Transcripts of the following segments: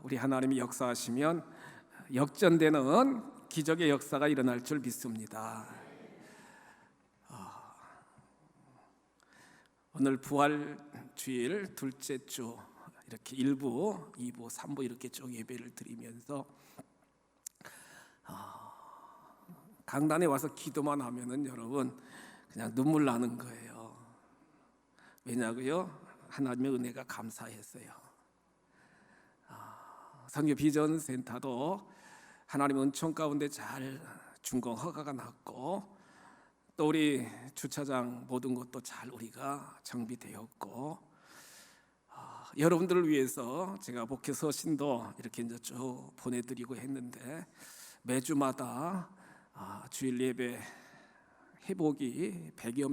우리 하나님이 역사하시면 역전되는 기적의 역사가 일어날 줄 믿습니다. 오늘 부활주일 둘째 주 이렇게 1부, 2부, 3부 이렇게 쭉 예배를 드리면서 강단에 와서 기도만 하면은 여러분 그냥 눈물 나는 거예요. 왜냐고요? 하나님의 은혜가 감사해서요. 선교 비전 센터도 하나님 은총 가운데 잘 준공 허가가 났고, 또 우리 주차장 모든 것도 잘 우리가 정비되었고, 여러분들을 위해서 제가 목회 서신도 이렇게 이제 쭉 보내드리고 했는데, 매주마다 주일 예배 회복이 100여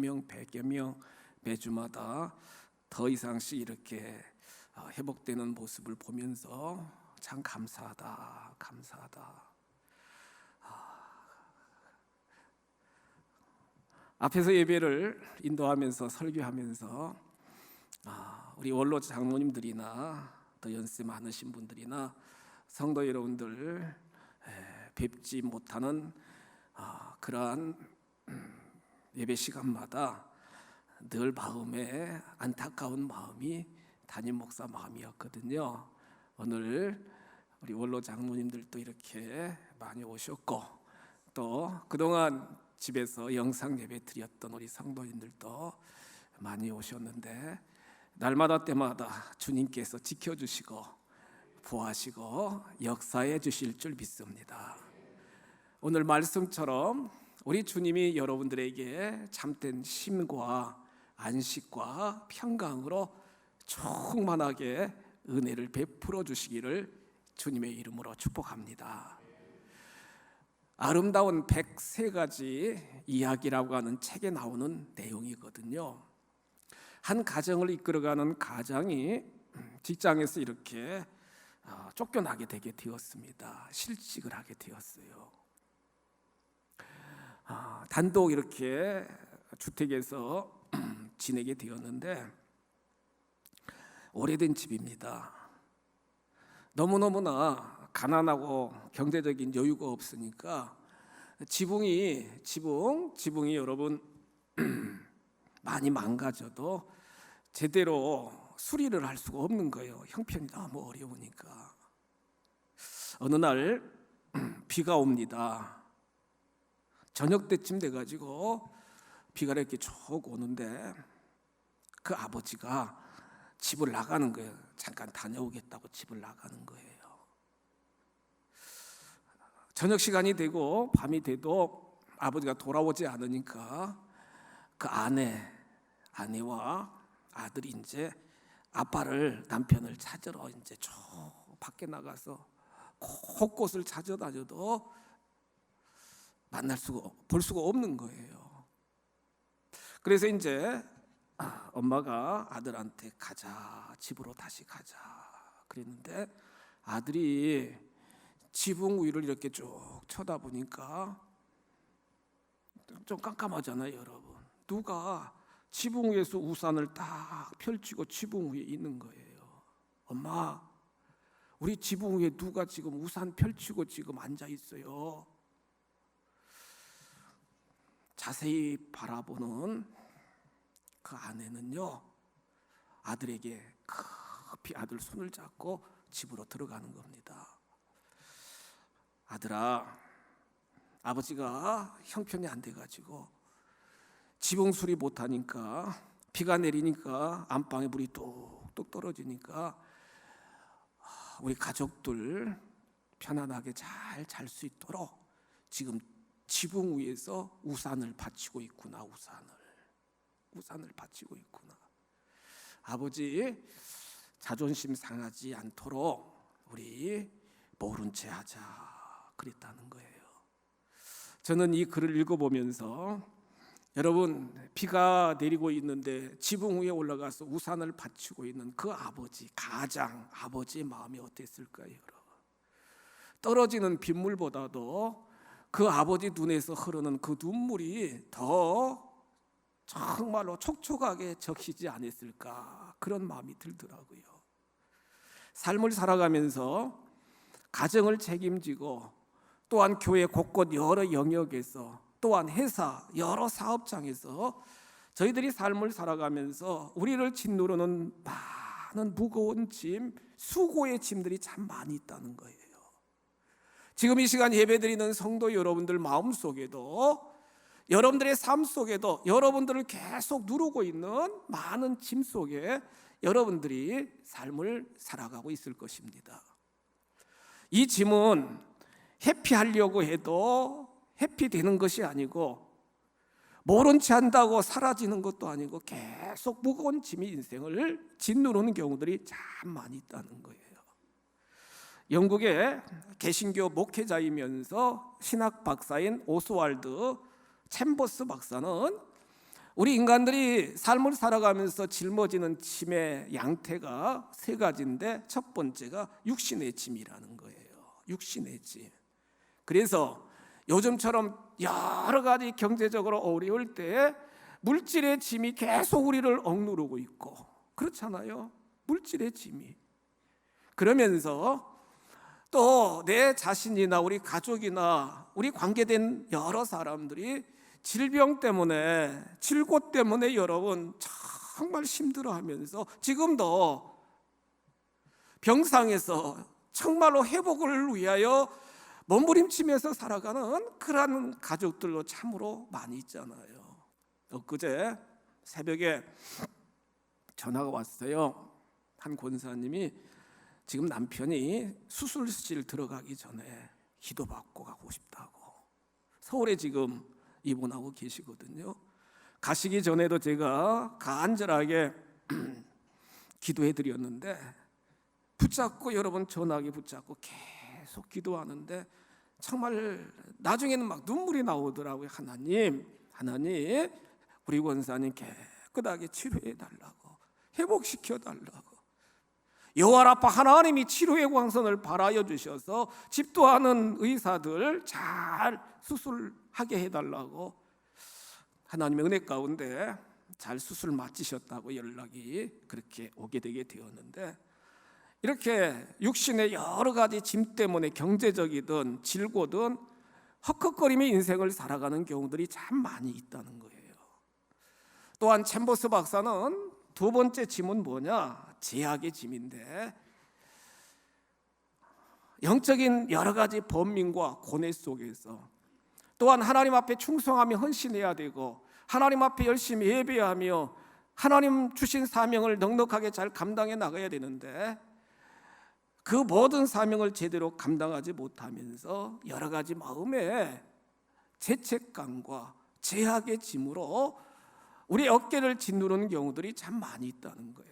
명 매주마다 더 이상씩 이렇게 회복되는 모습을 보면서 참 감사하다. 앞에서 예배를 인도하면서 설교하면서 우리 원로 장로님들이나 또 연세 많으신 분들이나 성도 여러분들 뵙지 못하는 그러한 예배 시간마다 늘 마음에 안타까운 마음이 담임 목사 마음이었거든요. 오늘 우리 원로 장로님들도 이렇게 많이 오셨고, 또 그동안 집에서 영상 예배 드렸던 우리 성도님들도 많이 오셨는데, 날마다 때마다 주님께서 지켜주시고 보호하시고 역사해 주실 줄 믿습니다. 오늘 말씀처럼 우리 주님이 여러분들에게 참된 힘과 안식과 평강으로 충만하게 은혜를 베풀어 주시기를 주님의 이름으로 축복합니다. 아름다운 103가지 이야기라고 하는 책에 나오는 내용이거든요. 한 가정을 이끌어가는 가장이 직장에서 이렇게 쫓겨나게 되게 되었습니다. 실직을 하게 되었어요. 단독 이렇게 주택에서 지내게 되었는데, 오래된 집입니다. 너무너무나 가난하고 경제적인 여유가 없으니까 지붕이 여러분 많이 망가져도 제대로 수리를 할 수가 없는 거예요. 형편이 너무 어려우니까. 어느 날 비가 옵니다. 저녁 때쯤 돼가지고 비가 이렇게 쭉 오는데 그 아버지가 집을 나가는 거예요. 잠깐 다녀오겠다고 집을 나가는 거예요. 저녁 시간이 되고 밤이 돼도 아버지가 돌아오지 않으니까 그 아내와 아들이 이제 남편을 찾으러 이제 저 밖에 나가서 곳곳을 찾아다녀도 볼 수가 없는 거예요. 그래서 이제 엄마가 아들한테 집으로 다시 가자 그랬는데, 아들이 지붕 위를 이렇게 쭉 쳐다보니까 좀 깜깜하잖아요, 여러분. 누가 지붕 위에서 우산을 딱 펼치고 지붕 위에 있는 거예요. 엄마, 우리 지붕 위에 누가 지금 우산 펼치고 지금 앉아 있어요. 자세히 바라보는 그 아내는요, 아들에게 급히 아들 손을 잡고 집으로 들어가는 겁니다. 아들아, 아버지가 형편이 안 돼가지고 지붕 수리 못하니까, 비가 내리니까 안방에 물이 뚝뚝 떨어지니까 우리 가족들 편안하게 잘 잘 수 있도록 지금 지붕 위에서 우산을 받치고 있구나. 우산을 받치고 있구나. 아버지 자존심 상하지 않도록 우리 모른 채 하자 그랬다는 거예요. 저는 이 글을 읽어보면서, 여러분, 비가 내리고 있는데 지붕 위에 올라가서 우산을 받치고 있는 그 아버지의 마음이 어땠을까요, 여러분? 떨어지는 빗물보다도 그 아버지 눈에서 흐르는 그 눈물이 더 정말로 촉촉하게 적시지 않았을까, 그런 마음이 들더라고요. 삶을 살아가면서 가정을 책임지고 또한 교회 곳곳 여러 영역에서 또한 회사 여러 사업장에서 저희들이 삶을 살아가면서 우리를 짓누르는 많은 무거운 짐, 수고의 짐들이 참 많이 있다는 거예요. 지금 이 시간 예배드리는 성도 여러분들 마음속에도, 여러분들의 삶 속에도 여러분들을 계속 누르고 있는 많은 짐 속에 여러분들이 삶을 살아가고 있을 것입니다. 이 짐은 회피하려고 해도 회피되는 것이 아니고, 모른 채 한다고 사라지는 것도 아니고, 계속 무거운 짐이 인생을 짓누르는 경우들이 참 많이 있다는 거예요. 영국의 개신교 목회자이면서 신학 박사인 오스왈드 챔버스 박사는 우리 인간들이 삶을 살아가면서 짊어지는 짐의 양태가 세 가지인데, 첫 번째가 육신의 짐이라는 거예요. 육신의 짐. 그래서 요즘처럼 여러 가지 경제적으로 어려울 때 물질의 짐이 계속 우리를 억누르고 있고, 그렇잖아요. 물질의 짐이. 그러면서 또 내 자신이나 우리 가족이나 우리 관계된 여러 사람들이 질병 때문에, 질고 때문에 여러분 정말 힘들어하면서 지금도 병상에서 정말로 회복을 위하여 몸부림치면서 살아가는 그런 가족들로 참으로 많이 있잖아요. 엊그제 새벽에 전화가 왔어요. 한 권사님이 지금 남편이 수술실 들어가기 전에 기도받고 가고 싶다고 서울에 지금 입원하고 계시거든요. 가시기 전에도 제가 간절하게 기도해 드렸는데, 붙잡고 여러분 전화기 붙잡고 계속 기도하는데 정말 나중에는 막 눈물이 나오더라고요. 하나님 우리 권사님 깨끗하게 치료해 달라고, 회복시켜 달라고. 여호와라파 하나님이 치료의 광선을 발하여 주셔서 집도하는 의사들 잘 수술하게 해달라고, 하나님의 은혜 가운데 잘 수술 마치셨다고 연락이 그렇게 오게 되게 되었는데, 이렇게 육신의 여러 가지 짐 때문에 경제적이든 질고든 헉헉거리며 인생을 살아가는 경우들이 참 많이 있다는 거예요. 또한 챔버스 박사는 두 번째 짐은 뭐냐? 제약의 짐인데, 영적인 여러 가지 번민과 고뇌 속에서 또한 하나님 앞에 충성하며 헌신해야 되고, 하나님 앞에 열심히 예배하며 하나님 주신 사명을 넉넉하게 잘 감당해 나가야 되는데, 그 모든 사명을 제대로 감당하지 못하면서 여러 가지 마음의 죄책감과 제약의 짐으로 우리 어깨를 짓누르는 경우들이 참 많이 있다는 거예요.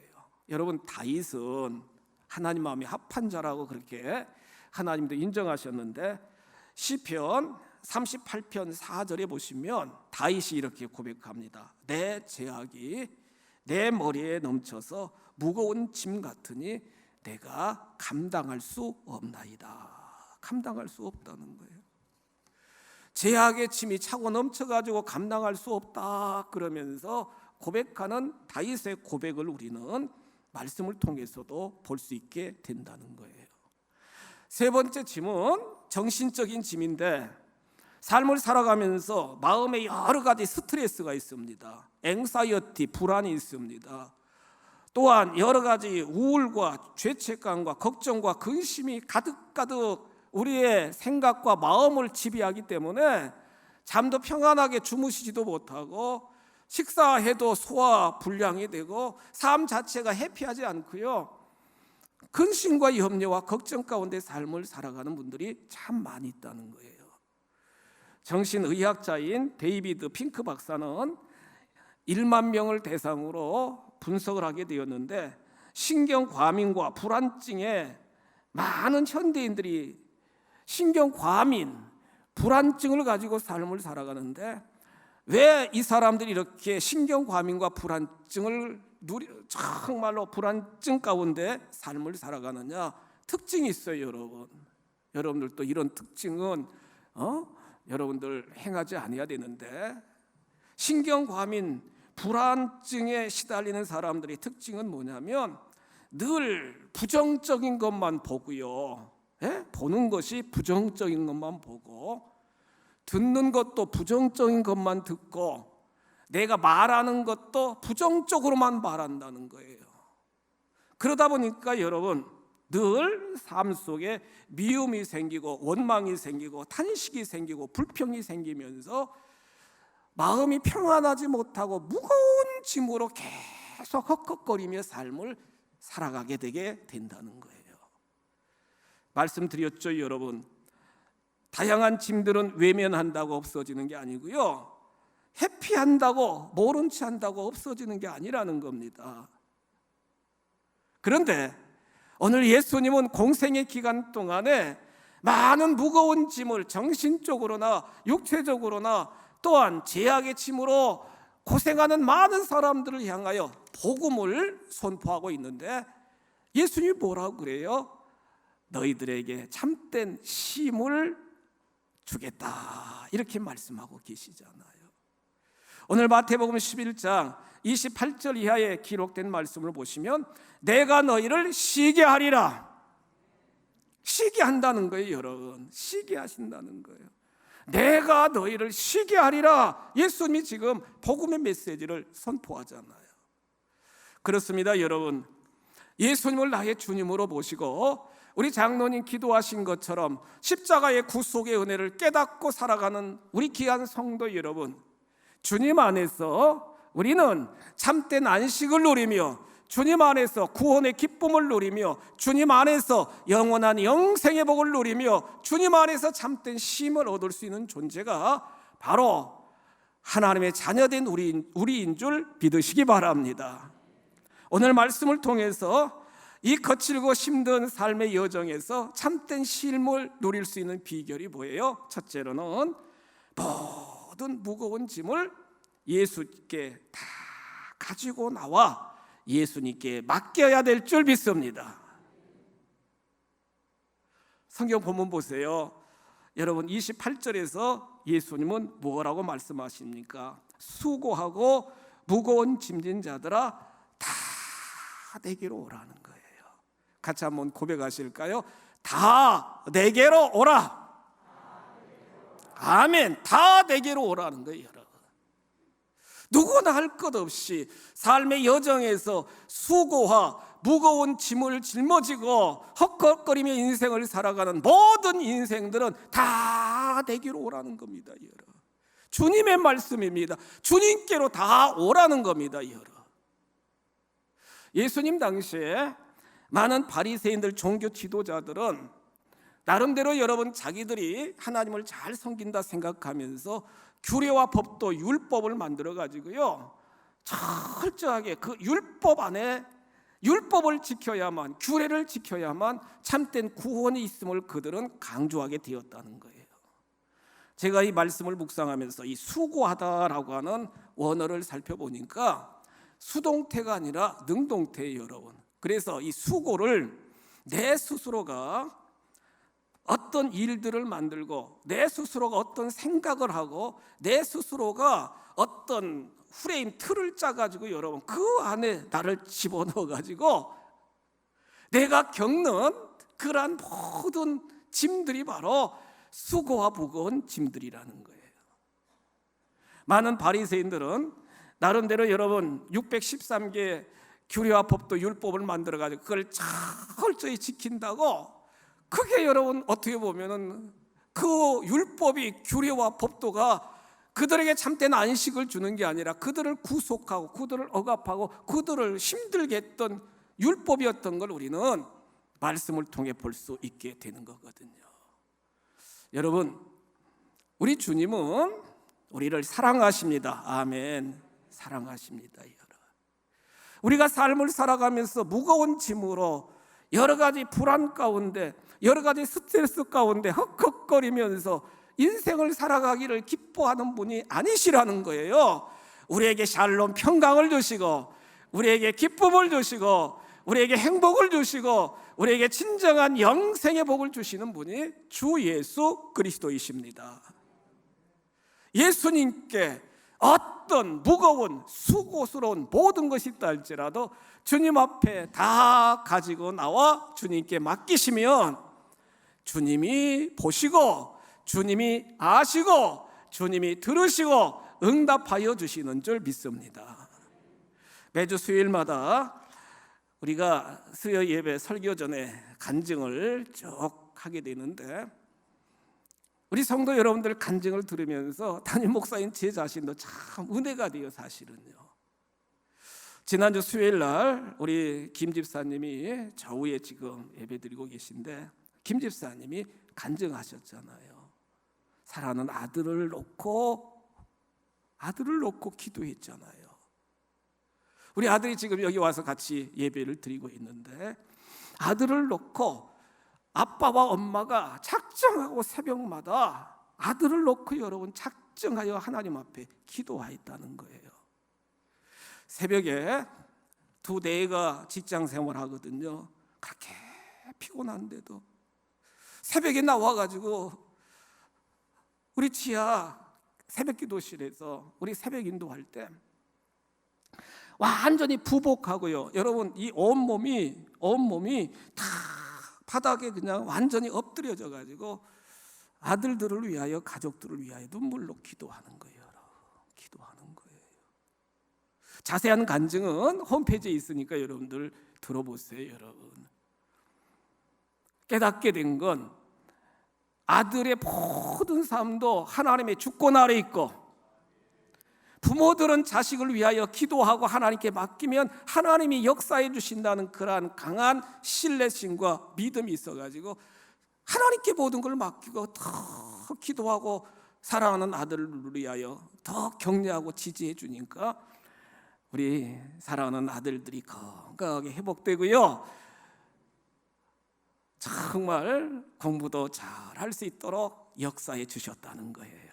여러분, 다윗은 하나님 마음이 합한 자라고 그렇게 하나님도 인정하셨는데, 시편 38편 4절에 보시면 다윗이 이렇게 고백합니다. 내 죄악이 내 머리에 넘쳐서 무거운 짐 같으니 내가 감당할 수 없나이다. 감당할 수 없다는 거예요. 죄악의 짐이 차고 넘쳐가지고 감당할 수 없다 그러면서 고백하는 다윗의 고백을 우리는 말씀을 통해서도 볼 수 있게 된다는 거예요. 세 번째 짐은 정신적인 짐인데, 삶을 살아가면서 마음에 여러 가지 스트레스가 있습니다. 앵사이어티, 불안이 있습니다. 또한 여러 가지 우울과 죄책감과 걱정과 근심이 가득가득 우리의 생각과 마음을 지배하기 때문에 잠도 평안하게 주무시지도 못하고, 식사해도 소화 불량이 되고 삶 자체가 해피하지 않고요, 근심과 염려와 걱정 가운데 삶을 살아가는 분들이 참 많이 있다는 거예요. 정신의학자인 데이비드 핑크 박사는 1만 명을 대상으로 분석을 하게 되었는데, 신경과민과 불안증에 많은 현대인들이 신경과민, 불안증을 가지고 삶을 살아가는데, 왜 이 사람들이 이렇게 신경과민과 불안증을 정말로 불안증 가운데 삶을 살아가느냐? 특징이 있어요, 여러분. 여러분들도 이런 특징은 여러분들 행하지 않아야 되는데, 신경과민, 불안증에 시달리는 사람들의 특징은 뭐냐면 늘 부정적인 것만 보고요, 보는 것이 부정적인 것만 보고, 듣는 것도 부정적인 것만 듣고, 내가 말하는 것도 부정적으로만 말한다는 거예요. 그러다 보니까 여러분, 늘 삶 속에 미움이 생기고 원망이 생기고 탄식이 생기고 불평이 생기면서 마음이 평안하지 못하고 무거운 짐으로 계속 헉헉거리며 삶을 살아가게 되게 된다는 거예요. 말씀드렸죠, 여러분. 다양한 짐들은 외면한다고 없어지는 게 아니고요, 회피한다고, 모른 체 한다고 없어지는 게 아니라는 겁니다. 그런데 오늘 예수님은 공생의 기간 동안에 많은 무거운 짐을 정신적으로나 육체적으로나 또한 죄악의 짐으로 고생하는 많은 사람들을 향하여 복음을 선포하고 있는데, 예수님이 뭐라고 그래요? 너희들에게 참된 쉼을 주겠다, 이렇게 말씀하고 계시잖아요. 오늘 마태복음 11장 28절 이하에 기록된 말씀을 보시면 내가 너희를 쉬게 하리라. 쉬게 한다는 거예요, 여러분. 쉬게 하신다는 거예요. 내가 너희를 쉬게 하리라. 예수님이 지금 복음의 메시지를 선포하잖아요. 그렇습니다, 여러분. 예수님을 나의 주님으로 모시고 우리 장로님 기도하신 것처럼 십자가의 구속의 은혜를 깨닫고 살아가는 우리 귀한 성도 여러분, 주님 안에서 우리는 참된 안식을 누리며 주님 안에서 구원의 기쁨을 누리며 주님 안에서 영원한 영생의 복을 누리며 주님 안에서 참된 쉼을 얻을 수 있는 존재가 바로 하나님의 자녀된 우리인 줄 믿으시기 바랍니다. 오늘 말씀을 통해서 이 거칠고 힘든 삶의 여정에서 참된 쉼을 누릴 수 있는 비결이 뭐예요? 첫째로는 모든 무거운 짐을 예수께 다 가지고 나와 예수님께 맡겨야 될 줄 믿습니다. 성경 본문 보세요. 여러분, 28절에서 예수님은 뭐라고 말씀하십니까? 수고하고 무거운 짐진 자들아 다 내게로 오라는 거예요. 같이 한번 고백하실까요? 다 내게로 오라. 아멘. 다 내게로 오라는 거예요, 여러분. 누구나 할 것 없이 삶의 여정에서 수고와 무거운 짐을 짊어지고 헉헉거리며 인생을 살아가는 모든 인생들은 다 내게로 오라는 겁니다, 여러분. 주님의 말씀입니다. 주님께로 다 오라는 겁니다, 여러분. 예수님 당시에 많은 바리새인들, 종교 지도자들은 나름대로 여러분 자기들이 하나님을 잘 섬긴다 생각하면서 규례와 법도 율법을 만들어 가지고요, 철저하게 그 율법 안에 율법을 지켜야만, 규례를 지켜야만 참된 구원이 있음을 그들은 강조하게 되었다는 거예요. 제가 이 말씀을 묵상하면서 이 수고하다라고 하는 원어를 살펴보니까 수동태가 아니라 능동태예요, 여러분. 그래서 이 수고를 내 스스로가 어떤 일들을 만들고 내 스스로가 어떤 생각을 하고 내 스스로가 어떤 프레임 틀을 짜가지고 여러분 그 안에 나를 집어넣어가지고 내가 겪는 그러한 모든 짐들이 바로 수고와 무거운 짐들이라는 거예요. 많은 바리새인들은 나름대로 여러분 613개 규례와 법도 율법을 만들어가지고 그걸 철저히 지킨다고, 그게 여러분 어떻게 보면은 그 율법이, 규례와 법도가 그들에게 참된 안식을 주는 게 아니라 그들을 구속하고 그들을 억압하고 그들을 힘들게 했던 율법이었던 걸 우리는 말씀을 통해 볼 수 있게 되는 거거든요. 여러분, 우리 주님은 우리를 사랑하십니다. 아멘. 사랑하십니다, 여러분. 우리가 삶을 살아가면서 무거운 짐으로 여러 가지 불안 가운데, 여러 가지 스트레스 가운데 헉헉거리면서 인생을 살아가기를 기뻐하는 분이 아니시라는 거예요. 우리에게 샬롬 평강을 주시고 우리에게 기쁨을 주시고 우리에게 행복을 주시고 우리에게 진정한 영생의 복을 주시는 분이 주 예수 그리스도이십니다. 예수님께 어떤 무거운 수고스러운 모든 것이 있다 할지라도 주님 앞에 다 가지고 나와 주님께 맡기시면 주님이 보시고 주님이 아시고 주님이 들으시고 응답하여 주시는 줄 믿습니다. 매주 수요일마다 우리가 수요 예배 설교 전에 간증을 쭉 하게 되는데, 우리 성도 여러분들 간증을 들으면서 담임 목사인 제 자신도 참 은혜가 돼요. 사실은요, 지난주 수요일 날 우리 김 집사님이 저 위에 지금 예배 드리고 계신데, 김 집사님이 간증하셨잖아요. 사랑하는 아들을 놓고 기도했잖아요. 우리 아들이 지금 여기 와서 같이 예배를 드리고 있는데, 아들을 놓고 아빠와 엄마가 작정하고 새벽마다 아들을 놓고 여러분 작정하여 하나님 앞에 기도하였다는 거예요. 새벽에 두 대가 직장 생활하거든요. 그렇게 피곤한데도 새벽에 나와가지고 우리 지하 새벽 기도실에서 우리 새벽 인도할 때 완전히 부복하고요. 여러분, 이 온몸이 다 바닥에 그냥 완전히 엎드려져 가지고 아들들을 위하여, 가족들을 위하여 눈물로 기도하는 거예요. 기도하는 거예요. 자세한 간증은 홈페이지에 있으니까 여러분들 들어보세요. 여러분, 깨닫게 된 건 아들의 모든 삶도 하나님의 주권 아래 있고, 부모들은 자식을 위하여 기도하고 하나님께 맡기면 하나님이 역사해 주신다는 그러한 강한 신뢰심과 믿음이 있어가지고 하나님께 모든 걸 맡기고 더 기도하고 사랑하는 아들을 위하여 더 격려하고 지지해 주니까 우리 사랑하는 아들들이 건강하게 회복되고요, 정말 공부도 잘 할 수 있도록 역사해 주셨다는 거예요.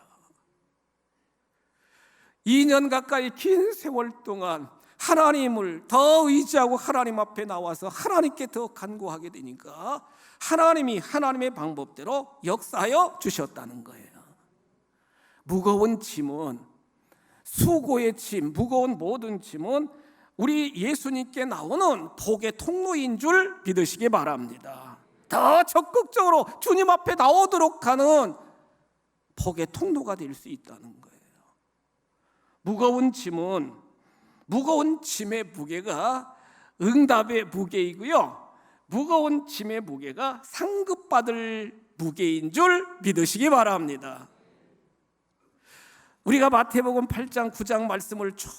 2년 가까이 긴 세월 동안 하나님을 더 의지하고 하나님 앞에 나와서 하나님께 더 간구하게 되니까 하나님이 하나님의 방법대로 역사하여 주셨다는 거예요. 무거운 짐은, 수고의 짐, 무거운 모든 짐은 우리 예수님께 나오는 복의 통로인 줄 믿으시기 바랍니다. 더 적극적으로 주님 앞에 나오도록 하는 복의 통로가 될 수 있다는 거예요. 무거운 짐의 무게가 응답의 무게이고요, 무거운 짐의 무게가 상급받을 무게인 줄 믿으시기 바랍니다. 우리가 마태복음 8장 9장 말씀을 쭉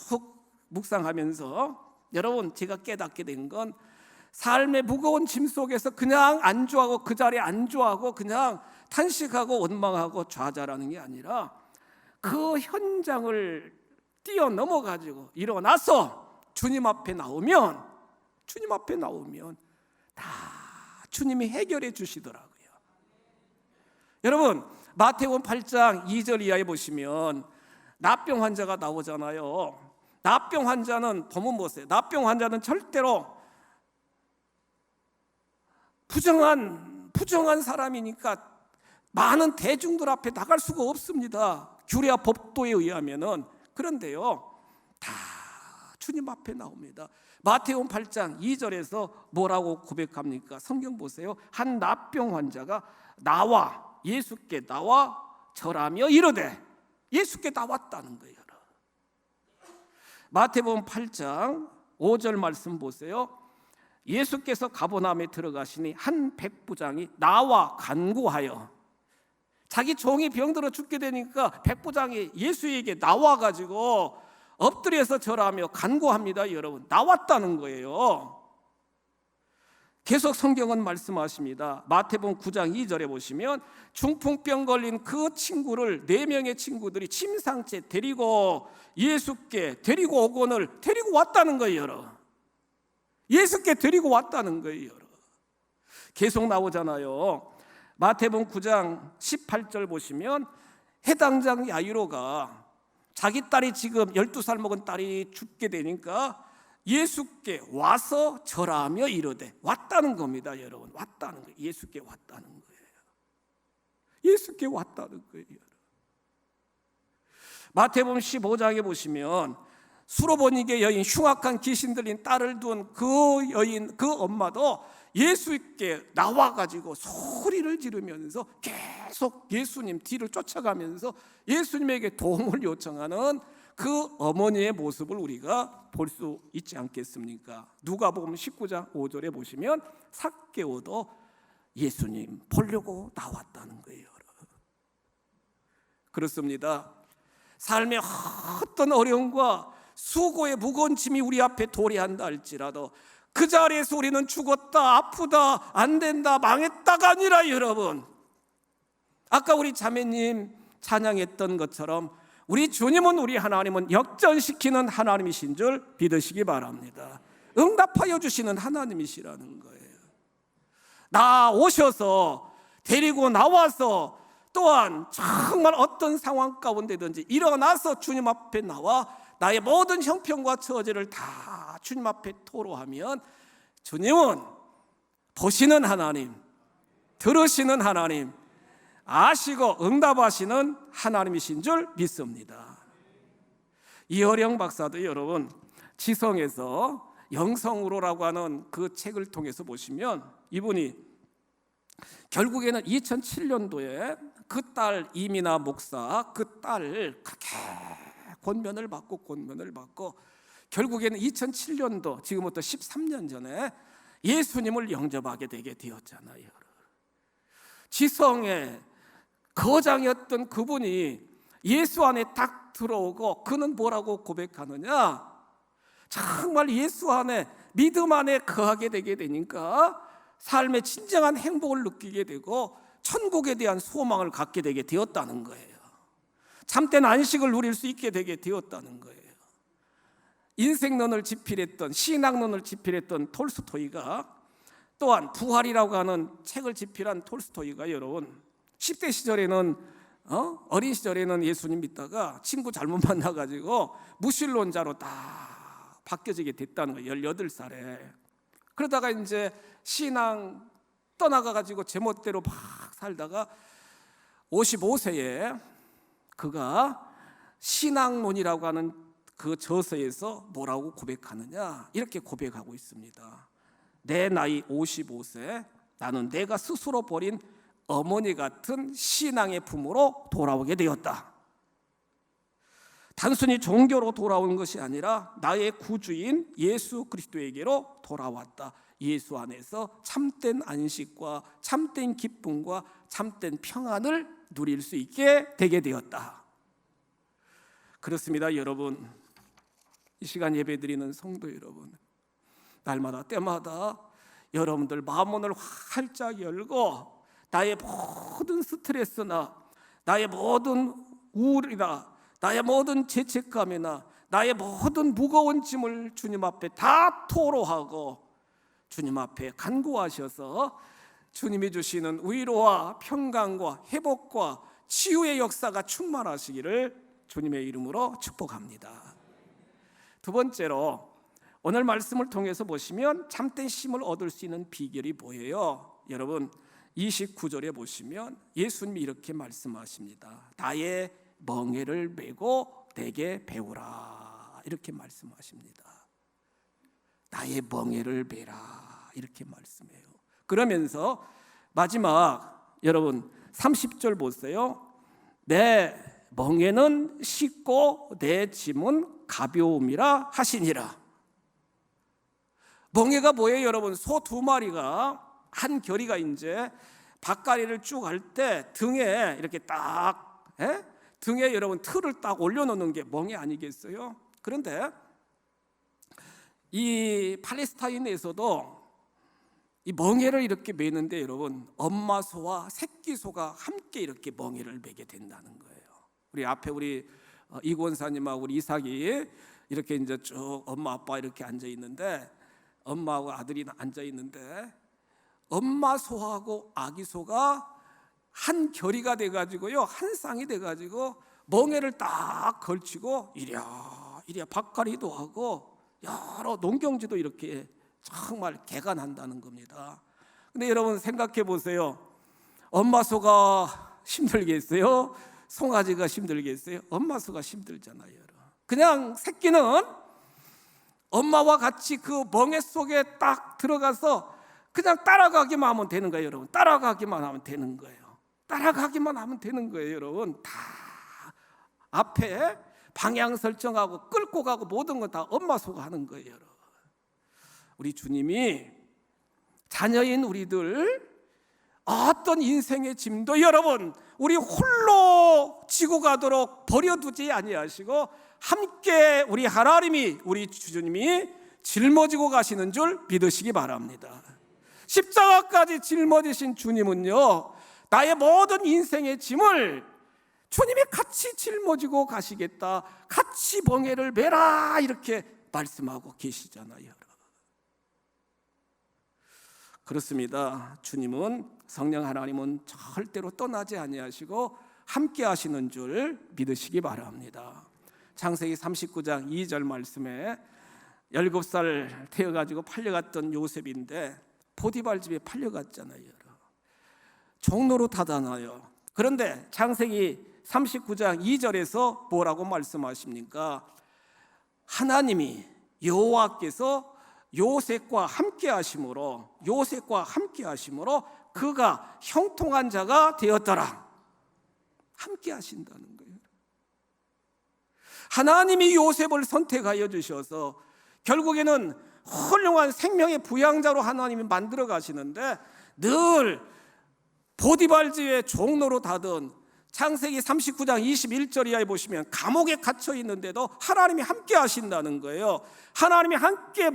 묵상하면서 여러분, 제가 깨닫게 된 건 삶의 무거운 짐 속에서 그냥 안주하고 그 자리에 안주하고 그냥 탄식하고 원망하고 좌절하는 게 아니라 그 현장을 뛰어넘어가지고 일어나서 주님 앞에 나오면 다 주님이 해결해 주시더라고요. 여러분, 마태복음 8장 2절 이하에 보시면 납병 환자가 나오잖아요. 납병 환자는 보면 보세요. 납병 환자는 절대로 부정한 사람이니까 많은 대중들 앞에 나갈 수가 없습니다. 규례와 법도에 의하면은. 그런데요, 다 주님 앞에 나옵니다. 마태복음 8장 2절에서 뭐라고 고백합니까? 성경 보세요. 한 납병 환자가 예수께 나와 절하며 이르되, 예수께 나왔다는 거예요. 마태복음 8장 5절 말씀 보세요. 예수께서 가버나움에 들어가시니 한 백부장이 나와 간구하여, 자기 종이 병들어 죽게 되니까 백부장이 예수에게 나와가지고 엎드려서 절하며 간구합니다. 여러분, 나왔다는 거예요. 계속 성경은 말씀하십니다. 마태복음 9장 2절에 보시면 중풍병 걸린 그 친구를 4명의 친구들이 침상째 데리고 예수께 데리고 오거늘 데리고 왔다는 거예요. 여러분, 예수께 데리고 왔다는 거예요. 여러분, 계속 나오잖아요. 마태복음 9장 18절 보시면 해당장 야이로가 자기 딸이 지금 12살 먹은 딸이 죽게 되니까 예수께 와서 절하며 이르되, 왔다는 겁니다. 여러분, 왔다는 거예요. 예수께 왔다는 거예요. 예수께 왔다는 거예요. 마태복음 15장에 보시면 수로보니게 여인, 흉악한 귀신 들린 딸을 둔 그 여인, 그 엄마도 예수께 나와가지고 소리를 지르면서 계속 예수님 뒤를 쫓아가면서 예수님에게 도움을 요청하는 그 어머니의 모습을 우리가 볼 수 있지 않겠습니까? 누가복음 19장 5절에 보시면 삭개오도 예수님 보려고 나왔다는 거예요. 그렇습니다. 삶의 어떤 어려움과 수고의 무거운 짐이 우리 앞에 도래한다 할지라도 그 자리에서 우리는 죽었다, 아프다, 안 된다, 망했다가 아니라 여러분, 아까 우리 자매님 찬양했던 것처럼 우리 주님은, 우리 하나님은 역전시키는 하나님이신 줄 믿으시기 바랍니다. 응답하여 주시는 하나님이시라는 거예요. 나 오셔서 데리고 나와서 또한 정말 어떤 상황 가운데든지 일어나서 주님 앞에 나와 나의 모든 형편과 처지를 다 주님 앞에 토로하면 주님은 보시는 하나님, 들으시는 하나님, 아시고 응답하시는 하나님이신 줄 믿습니다. 이어령 박사도 여러분 지성에서 영성으로라고 하는 그 책을 통해서 보시면 이분이 결국에는 2007년도에 그 딸 이민아 목사, 그 딸을 그렇게 권면을 받고 결국에는 2007년도, 지금부터 13년 전에 예수님을 영접하게 되게 되었잖아요. 지성의 거장이었던 그분이 예수 안에 딱 들어오고 그는 뭐라고 고백하느냐? 정말 예수 안에, 믿음 안에 거하게 되게 되니까 삶의 진정한 행복을 느끼게 되고 천국에 대한 소망을 갖게 되게 되었다는 거예요. 참된 안식을 누릴 수 있게 되게 되었다는 거예요. 인생론을 집필했던, 신학론을 집필했던 톨스토이가, 또한 부활이라고 하는 책을 집필한 톨스토이가 여러분 10대 시절에는 어린 시절에는 예수님 믿다가 친구 잘못 만나가지고 무신론자로 딱 바뀌어지게 됐다는 거예요. 18살에. 그러다가 이제 신앙 떠나가가지고 제멋대로 막 살다가 55세에 그가 신앙론이라고 하는 그 저서에서 뭐라고 고백하느냐, 이렇게 고백하고 있습니다. 내 나이 55세, 나는 내가 스스로 버린 어머니 같은 신앙의 품으로 돌아오게 되었다. 단순히 종교로 돌아온 것이 아니라 나의 구주인 예수 그리스도에게로 돌아왔다. 예수 안에서 참된 안식과 참된 기쁨과 참된 평안을 누릴 수 있게 되게 되었다. 그렇습니다, 여러분. 이 시간 예배드리는 성도 여러분, 날마다 때마다 여러분들 마음문을 활짝 열고 나의 모든 스트레스나 나의 모든 우울이나 나의 모든 죄책감이나 나의 모든 무거운 짐을 주님 앞에 다 토로하고 주님 앞에 간구하셔서 주님이 주시는 위로와 평강과 회복과 치유의 역사가 충만하시기를 주님의 이름으로 축복합니다. 두 번째로 오늘 말씀을 통해서 보시면 참된 쉼을 얻을 수 있는 비결이 뭐예요? 여러분 29절에 보시면 예수님이 이렇게 말씀하십니다. 나의 멍에를 메고 내게 배우라, 이렇게 말씀하십니다. 나의 멍에를 메라, 이렇게 말씀해요. 그러면서 마지막 여러분 30절 보세요. 내 멍에는 쉽고 내 짐은 가벼움이라 하시니라. 멍에가 뭐예요, 여러분? 소 2마리가 한 겨리가 이제 밭가리를 쭉 할 때 등에 이렇게 딱 등에 여러분 틀을 딱 올려놓는 게 멍에 아니겠어요? 그런데 이 팔레스타인에서도 이 멍에를 이렇게 매는데 여러분 엄마 소와 새끼 소가 함께 이렇게 멍에를 매게 된다는 거예요. 우리 앞에 우리 이권사님하고 우리 이삭이 이렇게 이제 쭉 엄마 아빠 이렇게 앉아 있는데, 엄마하고 아들이 앉아 있는데 엄마 소하고 아기 소가 한 결이가 돼가지고요, 한 쌍이 돼가지고 멍에를 딱 걸치고 이랴 밭갈이도 하고 여러 농경지도 이렇게 정말 개간한다는 겁니다. 근데 여러분 생각해 보세요. 엄마 소가 힘들겠어요? 송아지가 힘들겠어요? 엄마 소가 힘들잖아요. 그냥 새끼는 엄마와 같이 그 멍에 속에 딱 들어가서 그냥 따라가기만 하면 되는 거예요, 여러분. 따라가기만 하면 되는 거예요. 따라가기만 하면 되는 거예요, 여러분. 다 앞에 방향 설정하고 끌고 가고 모든 건 다 엄마 속 하는 거예요, 여러분. 우리 주님이 자녀인 우리들 어떤 인생의 짐도 여러분 우리 홀로 지고 가도록 버려두지 아니하시고 함께 우리 하나님이, 우리 주님이 짊어지고 가시는 줄 믿으시기 바랍니다. 십자가까지 짊어지신 주님은요, 나의 모든 인생의 짐을 주님이 같이 짊어지고 가시겠다, 같이 멍에를 메라, 이렇게 말씀하고 계시잖아요. 그렇습니다. 주님은, 성령 하나님은 절대로 떠나지 아니하시고 함께 하시는 줄 믿으시기 바랍니다. 창세기 39장 2절 말씀에 17살 되어가지고 팔려갔던 요셉인데 보디발 집에 팔려갔잖아요. 종로로 타다나요. 그런데 창세기 39장 2절에서 뭐라고 말씀하십니까? 하나님이, 여호와께서 요셉과 함께 하심으로 그가 형통한 자가 되었더라. 함께 하신다는 거예요. 하나님이 요셉을 선택하여 주셔서 결국에는 훌륭한 생명의 부양자로 하나님이 만들어 가시는데, 늘 보디발 집의 종로로 다던 창세기 39장 21절 이하에 보시면 감옥에 갇혀 있는데도 하나님이 함께 하신다는 거예요. 하나님이 함께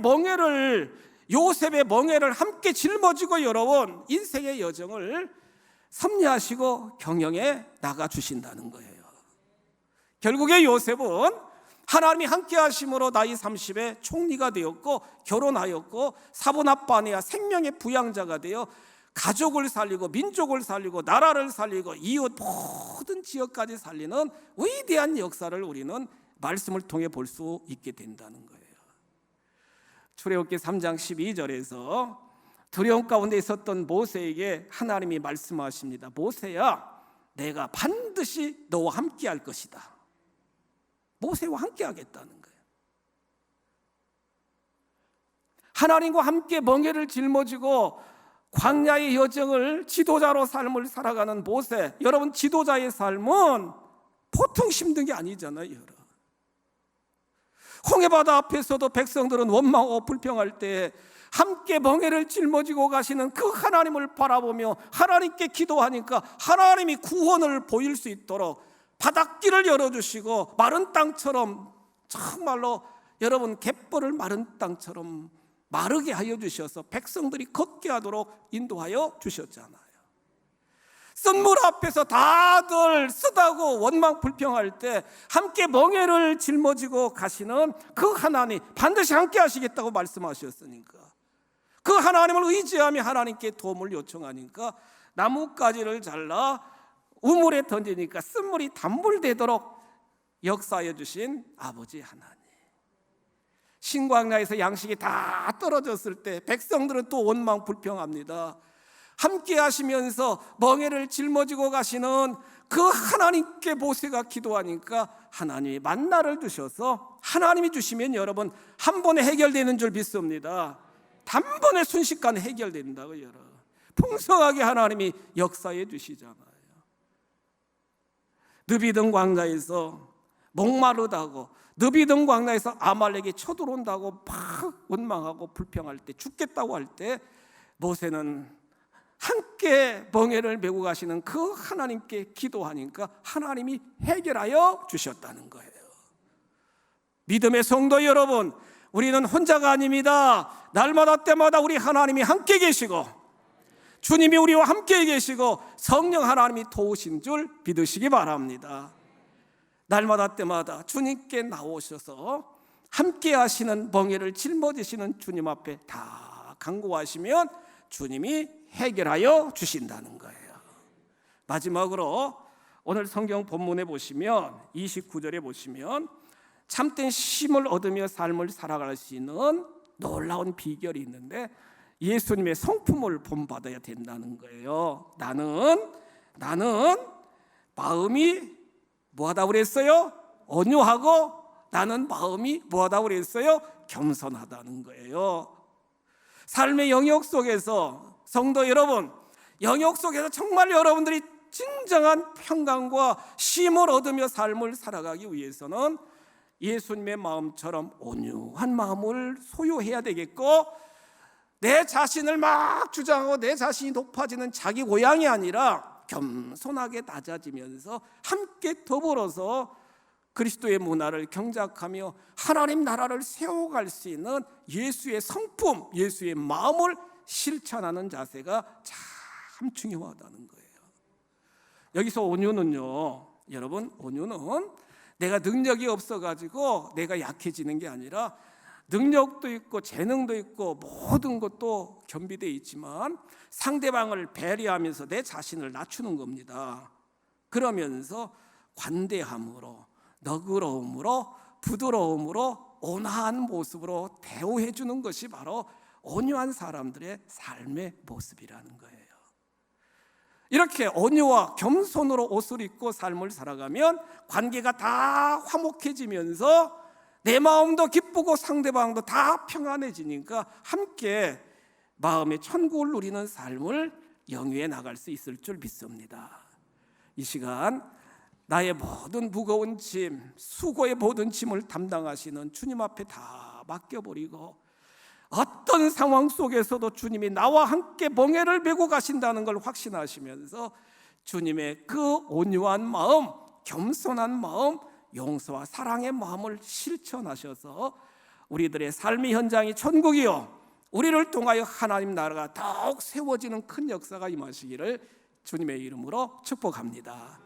요셉의 멍에를 함께 짊어지고 여러분 인생의 여정을 섭리하시고 경영해 나가 주신다는 거예요. 결국에 요셉은 하나님이 함께 하심으로 나이 30에 총리가 되었고 결혼하였고 사분합반이야 생명의 부양자가 되어 가족을 살리고 민족을 살리고 나라를 살리고 이웃 모든 지역까지 살리는 위대한 역사를 우리는 말씀을 통해 볼 수 있게 된다는 거예요. 출애굽기 3장 12절에서 두려움 가운데 있었던 모세에게 하나님이 말씀하십니다. 모세야, 내가 반드시 너와 함께 할 것이다. 모세와 함께 하겠다는 거예요. 하나님과 함께 멍에를 짊어지고 광야의 여정을, 지도자로 삶을 살아가는 모세, 여러분 지도자의 삶은 보통 힘든 게 아니잖아요. 여러분. 홍해바다 앞에서도 백성들은 원망하고 불평할 때 함께 멍에를 짊어지고 가시는 그 하나님을 바라보며 하나님께 기도하니까 하나님이 구원을 보일 수 있도록 바닷길을 열어주시고 마른 땅처럼, 정말로 여러분 갯벌을 마른 땅처럼 마르게 하여 주셔서 백성들이 걷게 하도록 인도하여 주셨잖아요. 쓴물 앞에서 다들 쓰다고 원망 불평할 때 함께 멍에를 짊어지고 가시는 그 하나님, 반드시 함께 하시겠다고 말씀하셨으니까 그 하나님을 의지하며 하나님께 도움을 요청하니까 나뭇가지를 잘라 우물에 던지니까 쓴물이 단물되도록 역사해 주신 아버지 하나님. 신광야에서 양식이 다 떨어졌을 때 백성들은 또 원망 불평합니다. 함께 하시면서 멍에를 짊어지고 가시는 그 하나님께 모세가 기도하니까 하나님이 만나를 주셔서, 하나님이 주시면 여러분 한 번에 해결되는 줄 믿습니다. 단번에 순식간에 해결된다고 여러분. 풍성하게 하나님이 역사해 주시잖아요. 느비등 광야에서 목마르다고, 느비등 광야에서 아말렉이 쳐들어온다고 막 원망하고 불평할 때, 죽겠다고 할 때 모세는 함께 멍에를 메고 가시는 그 하나님께 기도하니까 하나님이 해결하여 주셨다는 거예요. 믿음의 성도 여러분, 우리는 혼자가 아닙니다. 날마다 때마다 우리 하나님이 함께 계시고 주님이 우리와 함께 계시고 성령 하나님이 도우신 줄 믿으시기 바랍니다. 날마다 때마다 주님께 나오셔서 함께 하시는 멍에를 짊어지시는 주님 앞에 다 간구하시면 주님이 해결하여 주신다는 거예요. 마지막으로 오늘 성경 본문에 보시면 29절에 보시면 참된 힘을 얻으며 삶을 살아갈 수 있는 놀라운 비결이 있는데 예수님의 성품을 본받아야 된다는 거예요. 나는 마음이 뭐하다고 그랬어요? 온유하고 나는 마음이 뭐하다고 그랬어요? 겸손하다는 거예요. 삶의 영역 속에서 성도 여러분, 영역 속에서 정말 여러분들이 진정한 평강과 쉼을 얻으며 삶을 살아가기 위해서는 예수님의 마음처럼 온유한 마음을 소유해야 되겠고, 내 자신을 막 주장하고 내 자신이 높아지는 자기 고향이 아니라 겸손하게 낮아지면서 함께 더불어서 그리스도의 문화를 경작하며 하나님 나라를 세워갈 수 있는 예수의 성품, 예수의 마음을 실천하는 자세가 참 중요하다는 거예요. 여기서 온유는요, 여러분, 온유는 내가 능력이 없어가지고 내가 약해지는 게 아니라 능력도 있고 재능도 있고 모든 것도 겸비되어 있지만 상대방을 배려하면서 내 자신을 낮추는 겁니다. 그러면서 관대함으로, 너그러움으로, 부드러움으로, 온화한 모습으로 대우해 주는 것이 바로 온유한 사람들의 삶의 모습이라는 거예요. 이렇게 온유와 겸손으로 옷을 입고 삶을 살아가면 관계가 다 화목해지면서 내 마음도 기쁘고 상대방도 다 평안해지니까 함께 마음의 천국을 누리는 삶을 영위해 나갈 수 있을 줄 믿습니다. 이 시간 나의 모든 무거운 짐, 수고의 모든 짐을 담당하시는 주님 앞에 다 맡겨버리고 어떤 상황 속에서도 주님이 나와 함께 멍에를 메고 가신다는 걸 확신하시면서 주님의 그 온유한 마음, 겸손한 마음, 용서와 사랑의 마음을 실천하셔서 우리들의 삶의 현장이 천국이요, 우리를 통하여 하나님 나라가 더욱 세워지는 큰 역사가 임하시기를 주님의 이름으로 축복합니다.